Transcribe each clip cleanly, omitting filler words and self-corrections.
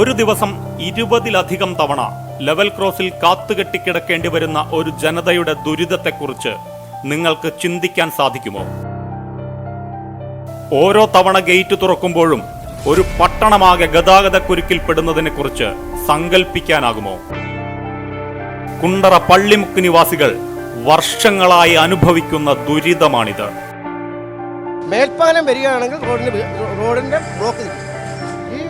ഒരു ദിവസം 20-ലധികം തവണ ലെവൽ ക്രോസിൽ കാത്തുകെട്ടിക്കിടക്കേണ്ടി വരുന്ന ഒരു ജനതയുടെ ദുരിതത്തെക്കുറിച്ച് നിങ്ങൾക്ക് ചിന്തിക്കാൻ സാധിക്കുമോ? ഓരോ തവണ ഗേറ്റ് തുറക്കുമ്പോഴും ഒരു പട്ടണമാകെ ഗതാഗതക്കുരുക്കിൽപ്പെടുന്നതിനെ കുറിച്ച് സങ്കല്പിക്കാനാകുമോ? കുണ്ടറ പള്ളിമുക്ക് നിവാസികൾ വർഷങ്ങളായി അനുഭവിക്കുന്ന ദുരിതമാണിത്. മേൽപ്പാലം വരികയാണെങ്കിൽ റോഡിന്റെ ബ്ലോക്ക് ഈ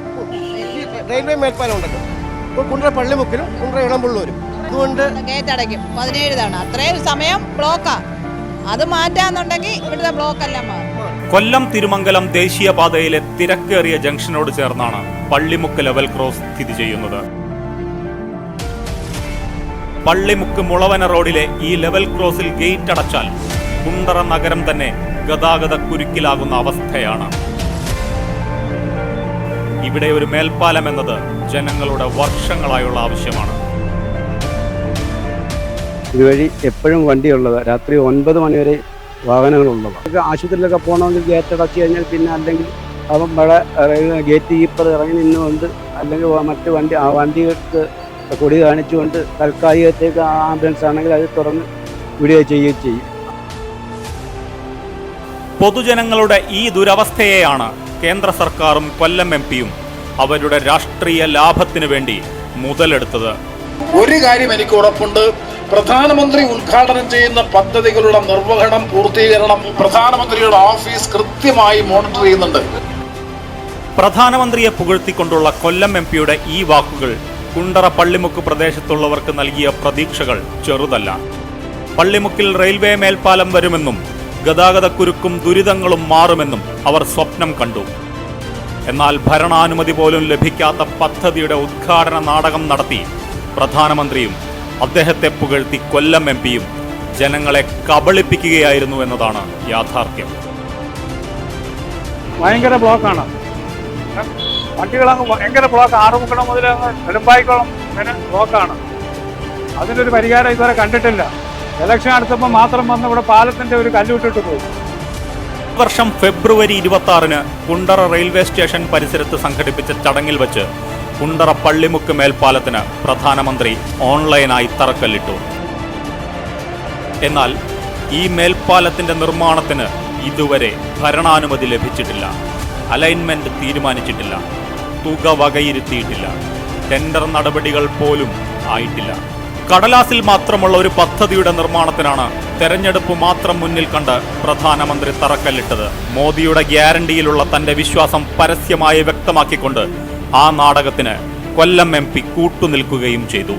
റെയിൽവേ മേൽപ്പാലം ഉണ്ടല്ലോ, ഇപ്പോൾ കുണ്ടറ പള്ളിമുക്കിലും കുണ്ടറ ഇളമ്പുള്ളൂരും അതുകൊണ്ട് ഗേറ്റ് അടയ്ക്കും 17 തവണ. അത്രയും സമയം ബ്ലോക്കാ. അത് മാറ്റാന്നുണ്ടെങ്കിൽ ഇവിടുത്തെ ബ്ലോക്ക് എല്ലാം മാറും. കൊല്ലം തിരുമംഗലം ദേശീയപാതയിലെ തിരക്കേറിയ ജംഗ്ഷനോട് ചേർന്നാണ് പള്ളിമുക്ക് ലെവൽ ക്രോസ് സ്ഥിതി ചെയ്യുന്നത്. പള്ളിമുക്ക് മുളവന റോഡിലെ ഈ ലെവൽ ക്രോസിൽ ഗേറ്റ് അടച്ചാൽ കുണ്ടറ നഗരം തന്നെ ഗതാഗത കുരുക്കിലാകുന്ന അവസ്ഥയാണ്. ഇവിടെ ഒരു മേൽപ്പാലം എന്നത് ജനങ്ങളുടെ വർഷങ്ങളായുള്ള ആവശ്യമാണ്. ഇതുവഴി എപ്പോഴും വണ്ടിയുള്ളത്, രാത്രി 9 മണി വരെ വാഹനങ്ങളുള്ളതാണ്. ആശുപത്രിയിലൊക്കെ പോകണമെങ്കിൽ ഗേറ്റ് അടച്ചു കഴിഞ്ഞാൽ പിന്നെ അല്ലെങ്കിൽ അവൻ ഇവിടെ ഗേറ്റ് കീപ്പർ ഇറങ്ങി നിന്നുകൊണ്ട് അല്ലെങ്കിൽ മറ്റ് വണ്ടികൾക്ക് കൊടി കാണിച്ചുകൊണ്ട് താൽക്കാലികത്തേക്ക് ആംബുലൻസ് ആണെങ്കിൽ അത് തുറന്ന് വിടുകയും ചെയ്യുകയും ചെയ്യും. പൊതുജനങ്ങളുടെ ഈ ദുരവസ്ഥയെയാണ് കേന്ദ്ര സർക്കാരും കൊല്ലം എംപിയും അവരുടെ രാഷ്ട്രീയ ലാഭത്തിനു വേണ്ടി മുതലെടുത്തത്. ഒരു കാര്യം എനിക്ക് ഉറപ്പുണ്ട്, പ്രധാനമന്ത്രി ഉദ്ഘാടനം ചെയ്യുന്ന പദ്ധതികളുടെ നിർവഹണം, പൂർത്തീകരണം പ്രധാനമന്ത്രിയുടെ ഓഫീസ് കൃത്യമായി മോണിറ്റർ ചെയ്യുന്നുണ്ട്. പ്രധാനമന്ത്രിയെ പുകഴ്ത്തിക്കൊണ്ടുള്ള കൊല്ലം എംപിയുടെ ഈ വാക്കുകൾ കുണ്ടറ പള്ളിമുക്ക് പ്രദേശത്തുള്ളവർക്ക് നൽകിയ പ്രതീക്ഷകൾ ചെറുതല്ല. പള്ളിമുക്കിൽ റെയിൽവേ മേൽപ്പാലം വരുമെന്നും ഗതാഗതക്കുരുക്കും ദുരിതങ്ങളും മാറുമെന്നും അവർ സ്വപ്നം കണ്ടു. എന്നാൽ ഭരണാനുമതി പോലും ലഭിക്കാത്ത പദ്ധതിയുടെ ഉദ്ഘാടന നാടകം നടത്തി പ്രധാനമന്ത്രിയും അദ്ദേഹത്തെ പുകഴ്ത്തി കൊല്ലം എംപിയും ജനങ്ങളെ കബളിപ്പിക്കുകയായിരുന്നു എന്നതാണ് യാഥാർത്ഥ്യം. ഭയങ്കര ബ്ലോക്കാണ്, വണ്ടികളങ്ങ് ഭയങ്കര ബ്ലോക്ക്. ആറുമുക്കണം മുതൽ നെടുമ്പായിക്കോളം ബ്ലോക്കാണ്. അതിനൊരു പരിഹാരം ഇതുവരെ കണ്ടിട്ടില്ല. ഇലക്ഷൻ അടുത്തപ്പോൾ മാത്രം വന്ന് ഇവിടെ പാലത്തിന്റെ ഒരു കല്ലുവിട്ടിട്ട് പോയി. വർഷം ഫെബ്രുവരി 26-ന് കുണ്ടറ റെയിൽവേ സ്റ്റേഷൻ പരിസരത്ത് സംഘടിപ്പിച്ച ചടങ്ങിൽ വെച്ച് കുണ്ടറ പള്ളിമുക്ക് മേൽപ്പാലത്തിന് പ്രധാനമന്ത്രി ഓൺലൈനായി തറക്കല്ലിട്ടു. എന്നാൽ ഈ മേൽപ്പാലത്തിന്റെ നിർമ്മാണത്തിന് ഇതുവരെ ഭരണാനുമതി ലഭിച്ചിട്ടില്ല, അലൈൻമെന്റ് തീരുമാനിച്ചിട്ടില്ല, തുക വകയിരുത്തിയിട്ടില്ല, ടെൻഡർ നടപടികൾ പോലും ആയിട്ടില്ല. കടലാസിൽ മാത്രമുള്ള ഒരു പദ്ധതിയുടെ നിർമ്മാണത്തിനാണ് തെരഞ്ഞെടുപ്പ് മാത്രം മുന്നിൽ കണ്ട് പ്രധാനമന്ത്രി തറക്കല്ലിട്ടത്. മോദിയുടെ ഗ്യാരണ്ടിയിലുള്ള തന്റെ വിശ്വാസം പരസ്യമായി വ്യക്തമാക്കിക്കൊണ്ട് ആ നാടകത്തിന് കൊല്ലം എംപി കൂട്ടുനിൽക്കുകയും ചെയ്തു.